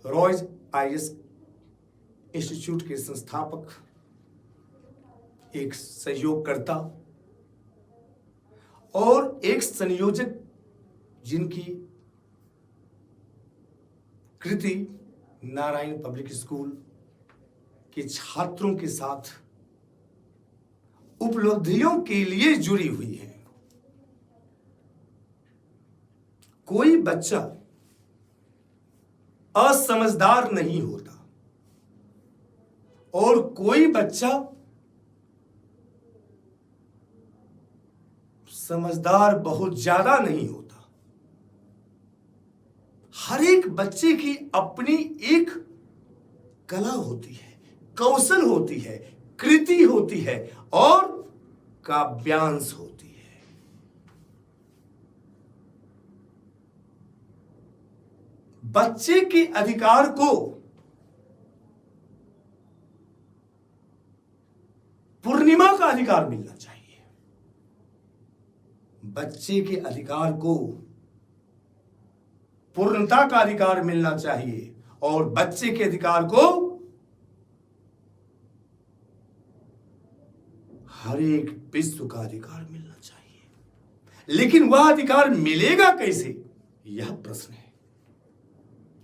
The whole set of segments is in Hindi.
रॉयज आईएएस इंस्टीट्यूट के संस्थापक, एक सहयोगकर्ता और एक संयोजक, जिनकी कृति नारायण पब्लिक स्कूल के छात्रों के साथ उपलब्धियों के लिए जुड़ी हुई है। कोई बच्चा असमझदार नहीं होता और कोई बच्चा समझदार बहुत ज्यादा नहीं होता। हर एक बच्चे की अपनी एक कला होती है, कौशल होती है, कृति होती है और काव्यांश होती है। बच्चे के अधिकार को पूर्णिमा का अधिकार मिलना चाहिए। बच्चे के अधिकार को पूर्णता का अधिकार मिलना चाहिए और बच्चे के अधिकार को हर एक विश्व का अधिकार मिलना चाहिए। लेकिन वह अधिकार मिलेगा कैसे, यह प्रश्न है।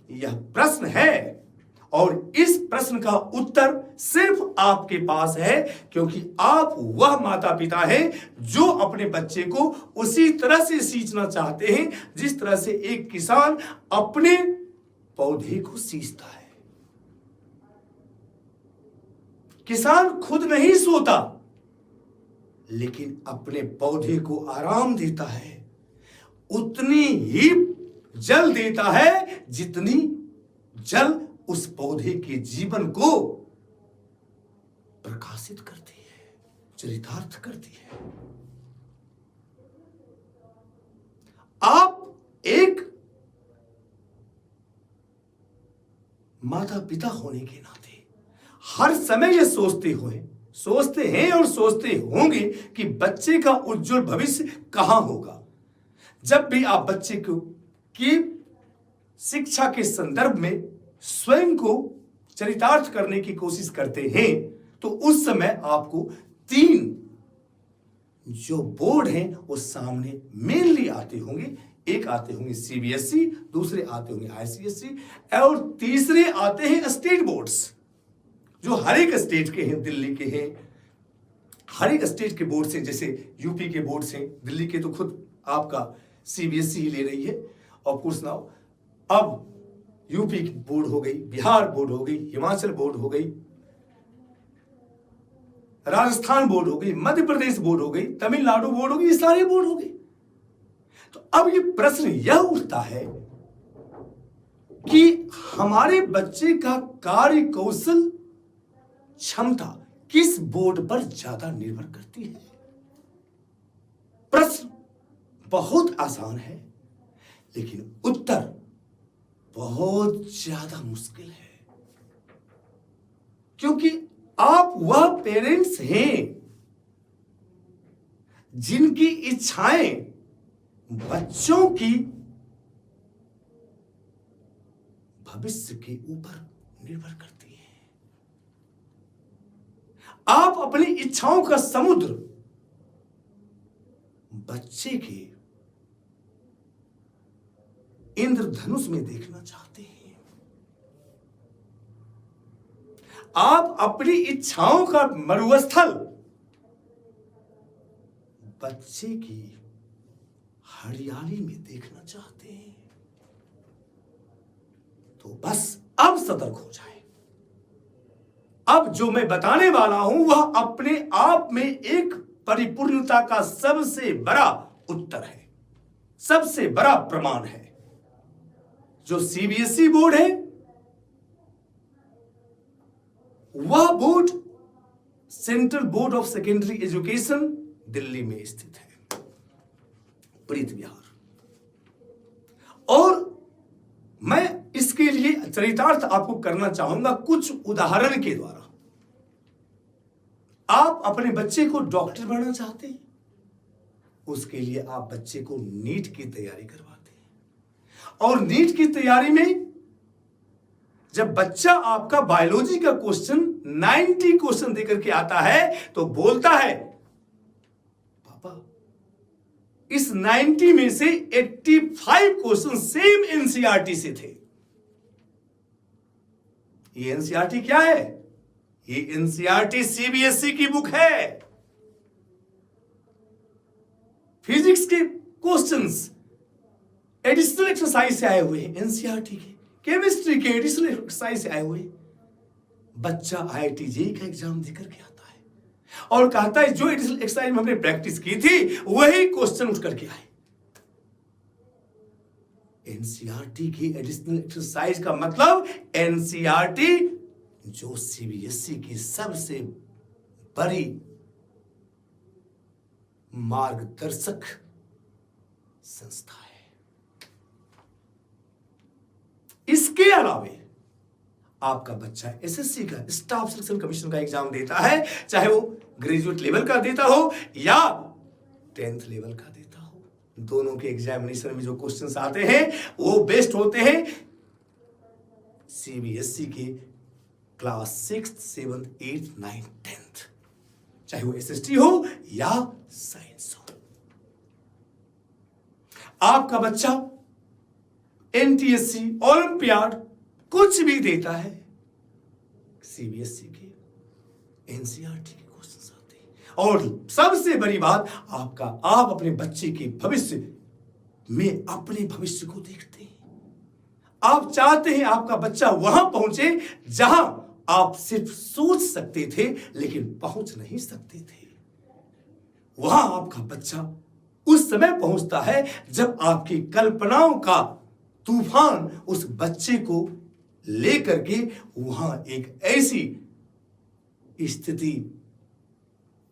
यह प्रश्न है और इस प्रश्न का उत्तर सिर्फ आपके पास है, क्योंकि आप वह माता पिता हैं जो अपने बच्चे को उसी तरह से सींचना चाहते हैं जिस तरह से एक किसान अपने पौधे को सींचता है। किसान खुद नहीं सोता, लेकिन अपने पौधे को आराम देता है, उतनी ही जल देता है जितनी जल उस पौधे के जीवन को प्रकाशित करती है, चरितार्थ करती है। आप एक माता पिता होने के नाते हर समय यह सोचते हैं और सोचते होंगे कि बच्चे का उज्जवल भविष्य कहां होगा। जब भी आप बच्चे को की शिक्षा के संदर्भ में स्वयं को चरितार्थ करने की कोशिश करते हैं तो उस समय आपको 3 जो बोर्ड हैं वो सामने मेनली आते होंगे। एक आते होंगे सीबीएसई, दूसरे आते होंगे आईसीएसई और तीसरे आते हैं स्टेट बोर्ड्स, जो हर एक स्टेट के हैं, दिल्ली के हैं, हर एक स्टेट के बोर्ड से, जैसे यूपी के बोर्ड से, दिल्ली के तो खुद आपका सीबीएसई ही ले रही है। और कुछ नाउ अब यूपी की बोर्ड हो गई, बिहार बोर्ड हो गई, हिमाचल बोर्ड हो गई, राजस्थान बोर्ड हो गई, मध्य प्रदेश बोर्ड हो गई, तमिलनाडु बोर्ड हो गई, ये सारे बोर्ड हो गए। तो अब ये प्रश्न यह उठता है कि हमारे बच्चे का कार्य कौशल क्षमता किस बोर्ड पर ज्यादा निर्भर करती है। प्रश्न बहुत आसान है, लेकिन उत्तर बहुत ज्यादा मुश्किल है, क्योंकि आप वह पेरेंट्स हैं जिनकी इच्छाएं बच्चों की भविष्य के ऊपर निर्भर करती हैं। आप अपनी इच्छाओं का समुद्र बच्चे के इंद्रधनुष में देखना चाहते हैं। आप अपनी इच्छाओं का मरुस्थल बच्चे की हरियाली में देखना चाहते हैं। तो बस अब सतर्क हो जाए। अब जो मैं बताने वाला हूं वह अपने आप में एक परिपूर्णता का सबसे बड़ा उत्तर है, सबसे बड़ा प्रमाण है। जो सीबीएसई बोर्ड है वह board central board of secondary education Delhi में स्थित है, प्रीत विहार। और मैं इसके लिए चरितार्थ आपको करना चाहूंगा कुछ उदाहरण के द्वारा। आप अपने बच्चे को डॉक्टर बनाना चाहते हैं, उसके लिए आप बच्चे को नीट की तैयारी करवाते हैं और नीट की तैयारी में जब बच्चा आपका बायोलॉजी का क्वेश्चन 90 क्वेश्चन देकर के आता है तो बोलता है पापा इस 90 में से 85 क्वेश्चन सेम एनसीईआरटी से थे। ये एनसीईआरटी क्या है? ये एनसीईआरटी सीबीएसई की बुक है। फिजिक्स के क्वेश्चंस एडिशनल एक्सरसाइज से आए हुए हैं एनसीईआरटी के, केमिस्ट्री के एडिशनल एक्सरसाइज से आए हुए। बच्चा आईआईटी जेईई का एग्जाम देकर के आता है और कहता है जो एडिशनल एक्सरसाइज में हमने प्रैक्टिस की थी वही क्वेश्चन उठ करके आए। एनसीईआरटी की एडिशनल एक्सरसाइज का मतलब एनसीईआरटी जो सीबीएसई की सबसे बड़ी मार्गदर्शक संस्था है। इसके अलावे आपका बच्चा एसएससी का स्टाफ सिलेक्शन कमीशन का एग्जाम देता है, चाहे वो ग्रेजुएट लेवल का देता हो या 10th लेवल का देता हो। दोनों के एग्जामिनेशन में जो क्वेश्चंस आते हैं वो बेस्ड होते हैं सीबीएसई के class 6th 7th 8th 9th 10th, चाहे वो एसएसटी हो या साइंस हो। आपका बच्चा एनटीएससी ओलंपियाड कुछ भी देता है, सीबीएसई के एनसीईआरटी के क्वेश्चंस आते हैं। और सबसे बड़ी बात आप अपने बच्चे के भविष्य में अपने भविष्य को देखते हैं। आप चाहते हैं आपका बच्चा वहां पहुंचे जहां आप सिर्फ सोच सकते थे लेकिन पहुंच नहीं सकते थे। वहां आपका बच्चा उस समय पहुंचता है जब आपकी कल्पनाओं का तूफान उस बच्चे को लेकर के वहां एक ऐसी स्थिति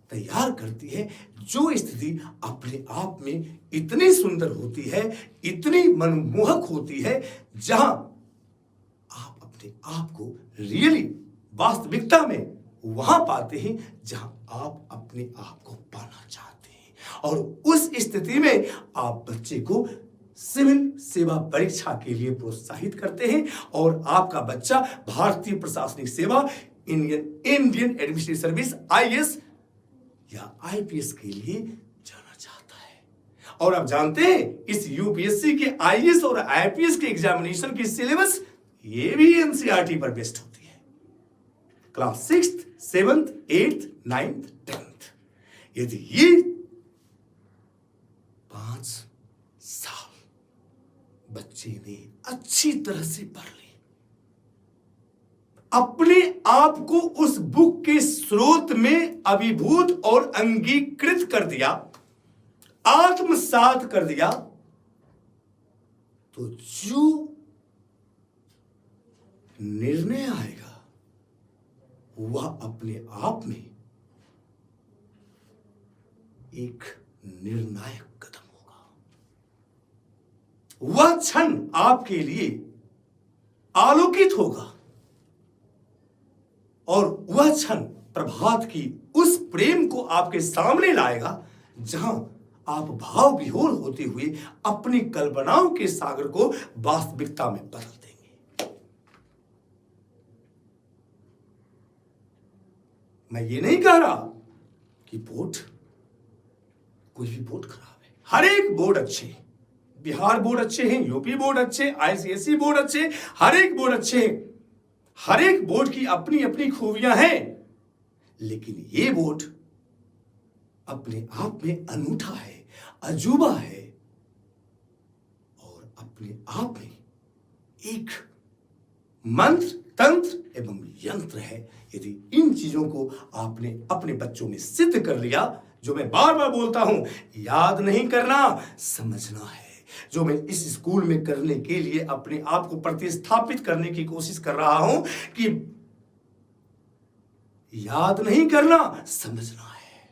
तैयार करती है जो स्थिति अपने आप में इतनी सुंदर होती है, इतनी मनमोहक होती है, जहां आप अपने आप को रियली वास्तविकता में वहां पाते हैं जहां आप अपने आप को पाना चाहते हैं। और उस स्थिति में आप बच्चे को सिविल सेवा परीक्षा के लिए प्रोत्साहित करते हैं और आपका बच्चा भारतीय प्रशासनिक सेवा इंडियन एडमिनिस्ट्रेटिव सर्विस आईएएस या आईपीएस के लिए जाना चाहता है। और आप जानते हैं इस यूपीएससी के आईएएस और आईपीएस के एग्जामिनेशन की सिलेबस ये भी एनसीईआरटी पर बेस्ड होती है, class 6th 7th 8th 9th 10th। यदि ये 5 साल बच्चे ने अच्छी तरह से पढ़ ली, अपने आप को उस बुक के स्रोत में अभिभूत और अंगीकृत कर दिया, आत्मसात कर दिया, तो जो निर्णय आएगा वह अपने आप में एक निर्णायक कदम होगा। वह क्षण आपके लिए आलोकित होगा और वह क्षण प्रभात की उस प्रेम को आपके सामने लाएगा जहां आप भाव विहोर होते हुए अपनी कल्पनाओं के सागर को वास्तविकता में बदल देंगे। मैं ये नहीं कह रहा कि बोर्ड कोई भी बोर्ड खराब है, हर एक बोर्ड अच्छे हैं, बिहार बोर्ड अच्छे हैं, यूपी बोर्ड अच्छे, आईसीएसई बोर्ड अच्छे, हर एक बोर्ड अच्छे हैं, हर एक बोर्ड की अपनी अपनी खूबियां हैं, लेकिन ये बोर्ड अपने आप में अनूठा है, अजूबा है और अपने आप में एक मंत्र, तंत्र एवं यंत्र है। यदि इन चीजों को आपने अपने बच्चों में सिद्ध कर लिया, जो मैं बार बार बोलता हूं, याद नहीं करना, समझना है, जो मैं इस स्कूल में करने के लिए अपने आप को प्रतिस्थापित करने की कोशिश कर रहा हूं कि याद नहीं करना, समझना है।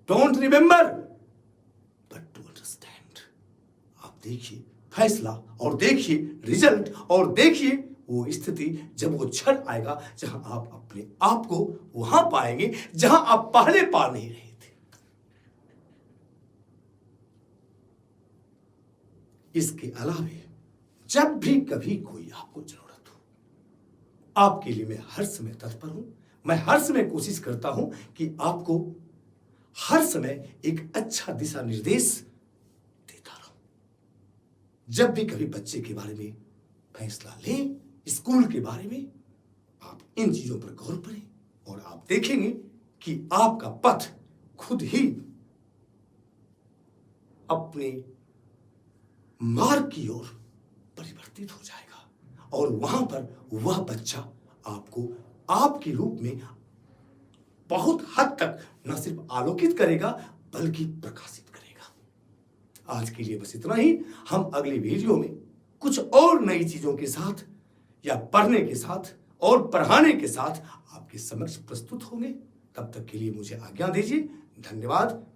Don't remember but to understand. आप देखिए फैसला और देखिए रिजल्ट और देखिए वो स्थिति, जब वो क्षण आएगा जहां आप अपने आप को वहां पाएंगे जहां आप पहले पा नहीं रहे थे। इसके अलावे जब भी कभी कोई आपको जरूरत हो, आपके लिए मैं हर समय तत्पर हूं। मैं हर समय कोशिश करता हूं कि आपको हर समय एक अच्छा दिशा निर्देश देता रहूं। जब भी कभी बच्चे के बारे में फैसला लें, स्कूल के बारे में, आप इन चीजों पर गौर करें और आप देखेंगे कि आपका पथ खुद ही अपने मार्ग की ओर परिवर्तित हो जाएगा और वहां पर वह बच्चा आपको आपके रूप में बहुत हद तक न सिर्फ आलोकित करेगा बल्कि प्रकाशित करेगा। आज के लिए बस इतना ही। हम अगले वीडियो में कुछ और नई चीजों के साथ या पढ़ने के साथ और पढ़ाने के साथ आपके समक्ष प्रस्तुत होंगे। तब तक के लिए मुझे आज्ञा दीजिए। धन्यवाद।